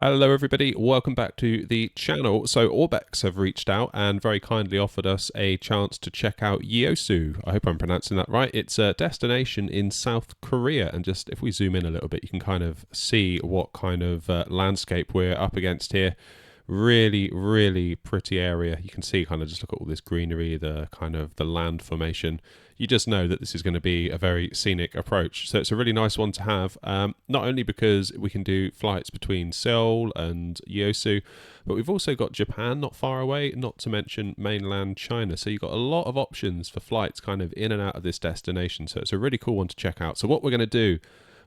Hello everybody, welcome back to the channel. So Orbx have reached out and very kindly offered us a chance to check out Yeosu. I hope I'm pronouncing that right. It's a destination in South Korea, and just if we zoom in a little bit you can kind of see what kind of landscape we're up against here. Really pretty area. You can see kind of just look at all this greenery, the kind of the land formation. You just know that this is going to be a very scenic approach. So it's a really nice one to have, not only because we can do flights between Seoul and Yosu, but we've also got Japan not far away, not to mention mainland China. So you've got a lot of options for flights kind of in and out of this destination. So it's a really cool one to check out. So what we're going to do,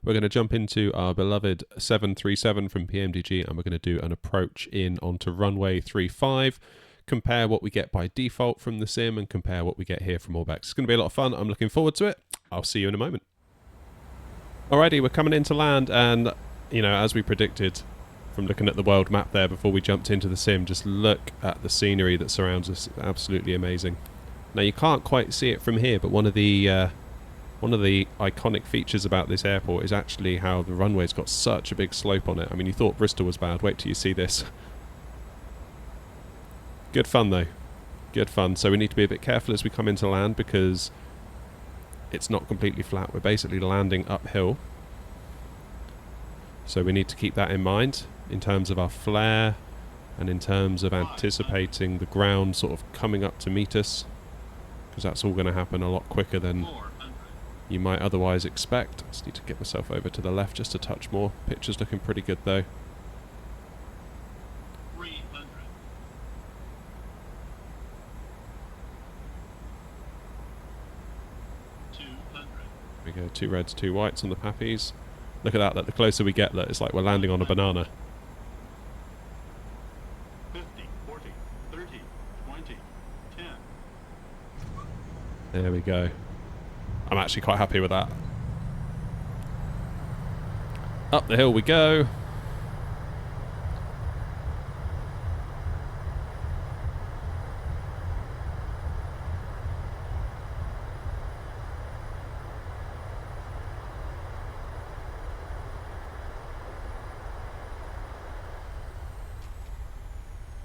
we're going to jump into our beloved 737 from PMDG and we're going to do an approach in onto runway 35, compare what we get by default from the sim and compare what we get here from Orbx. It's going to be a lot of fun. I'm looking forward to it. I'll see you in a moment. Alrighty, we're coming into land, and you know, as we predicted from looking at the world map there before we jumped into the sim, just look at the scenery that surrounds us. It's absolutely amazing. Now you can't quite see it from here, but one of the iconic features about this airport is actually how the runway's got such a big slope on it. I mean, you thought Bristol was bad. Wait till you see this. Good fun, though. Good fun. So we need to be a bit careful as we come into land because it's not completely flat. We're basically landing uphill. So we need to keep that in mind in terms of our flare and in terms of anticipating the ground sort of coming up to meet us, because that's all going to happen a lot quicker than you might otherwise expect. I just need to get myself over to the left just a touch more. Picture's looking pretty good though. 300. There we go, 2 reds, 2 whites on the pappies. Look at that, the closer we get, it's like we're landing on a banana. 50, 40, 30, 20, 10. There we go. I'm actually quite happy with that. Up the hill we go.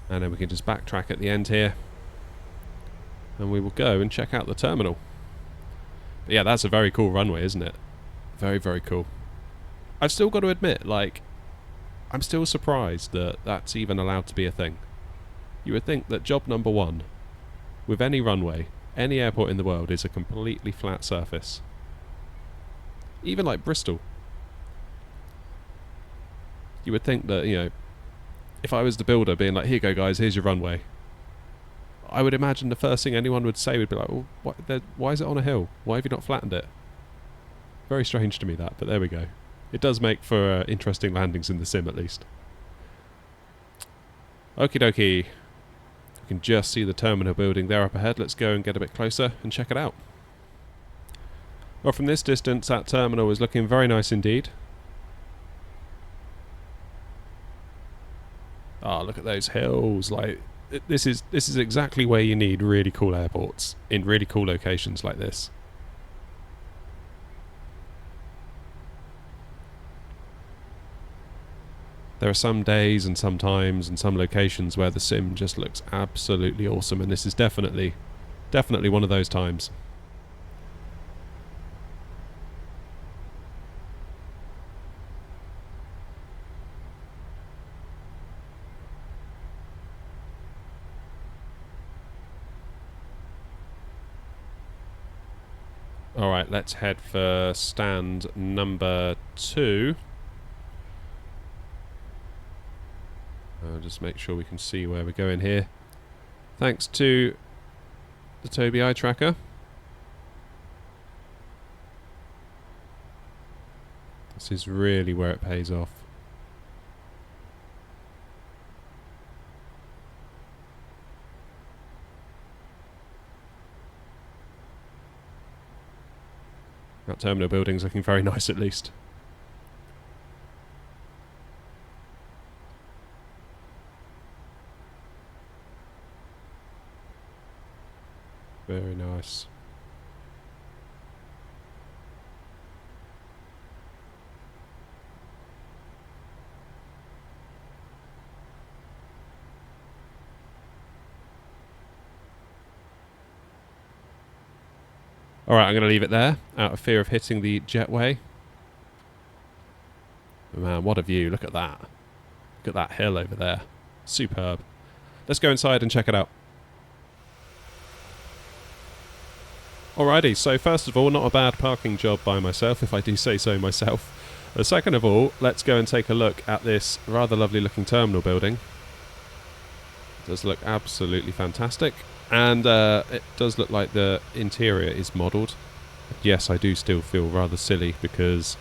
And then we can just backtrack at the end here. And we will go and check out the terminal. But yeah, that's a very cool runway, isn't it? Very cool. I've still got to admit, like, I'm still surprised that that's even allowed to be a thing. You would think that job number 1, with any runway, any airport in the world, is a completely flat surface. Even like Bristol. You would think that, you know, if I was the builder being like, here you go guys, here's your runway, I would imagine the first thing anyone would say would be like, well, why is it on a hill? Why have you not flattened it? Very strange to me that, but there we go. It does make for interesting landings in the sim at least. Okie dokie. You can just see the terminal building there up ahead. Let's go and get a bit closer and check it out. Well, from this distance, that terminal is looking very nice indeed. Ah, look at those hills. Like, this is exactly where you need really cool airports, in really cool locations like this. There are some days and some times and some locations where the sim just looks absolutely awesome, and this is definitely one of those times. Alright, let's head for stand number 2. Just make sure we can see where we're going here. Thanks to the Tobii eye tracker. This is really where it pays off. That terminal building's looking very nice at least. Very nice. Alright, I'm going to leave it there, out of fear of hitting the jetway. Man, what a view. Look at that. Look at that hill over there. Superb. Let's go inside and check it out. Alrighty, so first of all, not a bad parking job by myself, if I do say so myself. Second of all, let's go and take a look at this rather lovely looking terminal building. It does look absolutely fantastic. And it does look like the interior is modelled. Yes, I do still feel rather silly because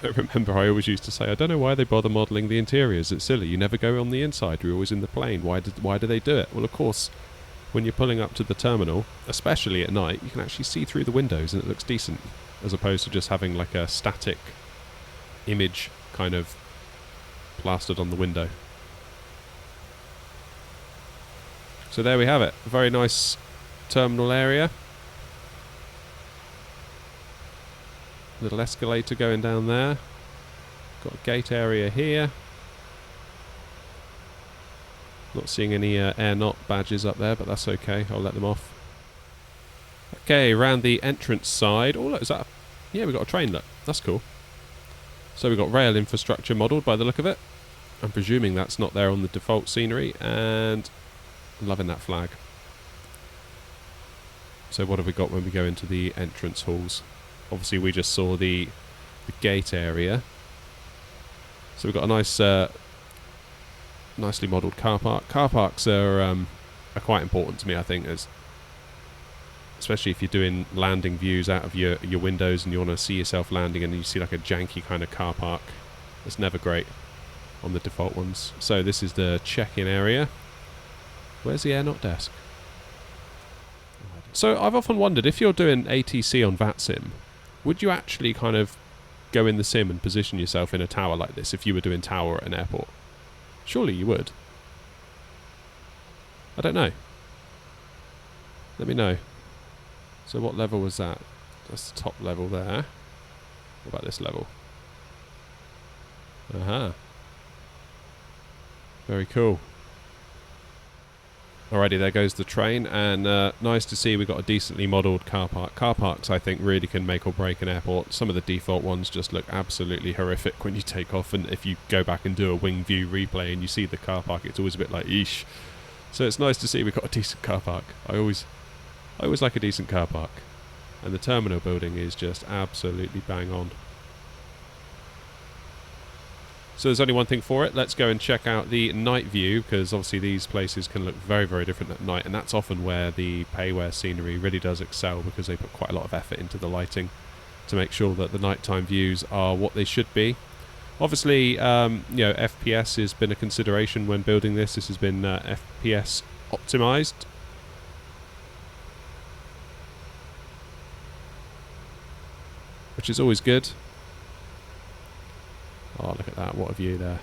I remember I always used to say, I don't know why they bother modelling the interiors. It's silly. You never go on the inside. You're always in the plane. Why do they do it? Well, of course, when you're pulling up to the terminal, especially at night, you can actually see through the windows and it looks decent, as opposed to just having like a static image kind of plastered on the window. So there we have it. A very nice terminal area. Little escalator going down there. Got a gate area here. Not seeing any air not badges up there, but that's okay. I'll let them off. Okay, around the entrance side. Oh, look, is that... Yeah, we've got a train, look. That's cool. So we've got rail infrastructure modelled by the look of it. I'm presuming that's not there on the default scenery, and I'm loving that flag. So what have we got when we go into the entrance halls? Obviously, we just saw the gate area. So we've got a nice... nicely modelled car park. Car parks are quite important to me, I think, especially if you're doing landing views out of your windows and you want to see yourself landing and you see like a janky kind of car park. It's never great on the default ones. So this is the check-in area. Where's the air not desk? So I've often wondered, if you're doing ATC on VATSIM, would you actually kind of go in the sim and position yourself in a tower like this if you were doing tower at an airport? Surely you would. I don't know. Let me know. So what level was that? That's the top level there. What about this level? Aha. Very cool. Alrighty, there goes the train, and nice to see we've got a decently modelled car park. Car parks, I think, really can make or break an airport. Some of the default ones just look absolutely horrific when you take off, and if you go back and do a wing view replay and you see the car park, it's always a bit like, eesh. So it's nice to see we've got a decent car park. I always like a decent car park. And the terminal building is just absolutely bang on. So there's only one thing for it. Let's go and check out the night view, because obviously these places can look very, very different at night, and that's often where the payware scenery really does excel, because they put quite a lot of effort into the lighting to make sure that the nighttime views are what they should be. Obviously, you know, FPS has been a consideration when building this. This has been FPS optimized. Which is always good. Oh, look at that. What a view there.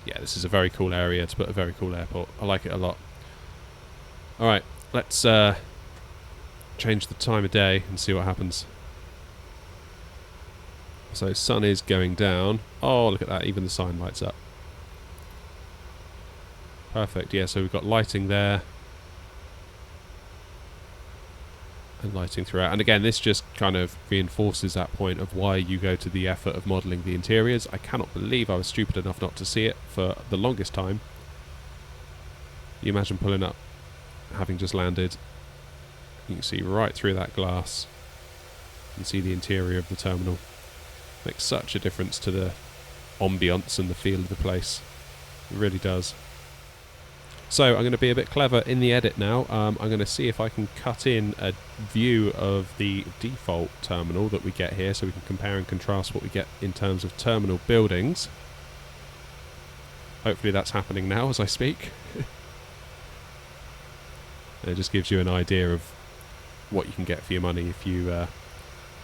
Yeah, this is a very cool area to put a very cool airport. I like it a lot. Alright, let's change the time of day and see what happens. So, sun is going down. Oh, look at that. Even the sign lights up. Perfect. Yeah, so we've got lighting there. And lighting throughout. And again, this just kind of reinforces that point of why you go to the effort of modelling the interiors. I cannot believe I was stupid enough not to see it for the longest time. You imagine pulling up, having just landed. You can see right through that glass. You can see the interior of the terminal. Makes such a difference to the ambience and the feel of the place. It really does. So I'm going to be a bit clever in the edit now. I'm going to see if I can cut in a view of the default terminal that we get here, so we can compare and contrast what we get in terms of terminal buildings. Hopefully that's happening now as I speak. And it just gives you an idea of what you can get for your money if you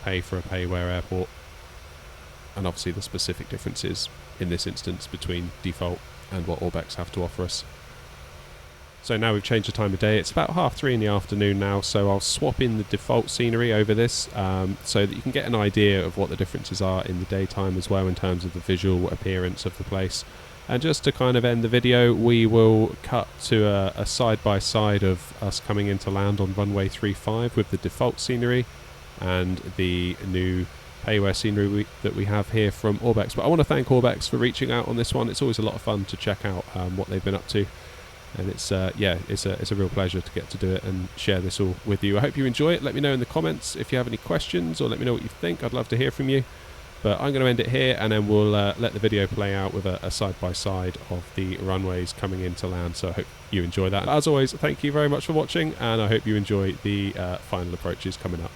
pay for a payware airport. And obviously the specific differences in this instance between default and what Orbx have to offer us. So now we've changed the time of day. It's about 3:30 in the afternoon now, so I'll swap in the default scenery over this so that you can get an idea of what the differences are in the daytime as well in terms of the visual appearance of the place. And just to kind of end the video, we will cut to a side-by-side of us coming into land on runway 35 with the default scenery and the new payware scenery that we have here from Orbx. But I want to thank Orbx for reaching out on this one. It's always a lot of fun to check out what they've been up to. And it's it's a real pleasure to get to do it and share this all with you. I hope you enjoy it. Let me know in the comments if you have any questions, or let me know what you think. I'd love to hear from you. But I'm going to end it here, and then we'll let the video play out with a side-by-side of the runways coming into land. So I hope you enjoy that. As always, thank you very much for watching, and I hope you enjoy the final approaches coming up.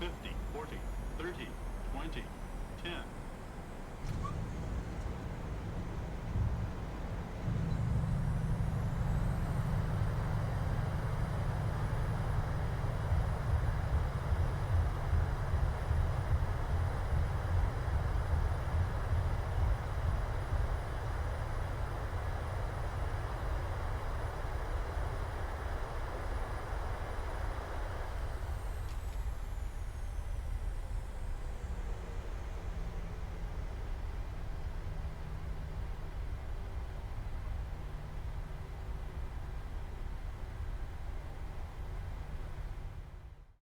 Fifty, 40, 30, 20, 10.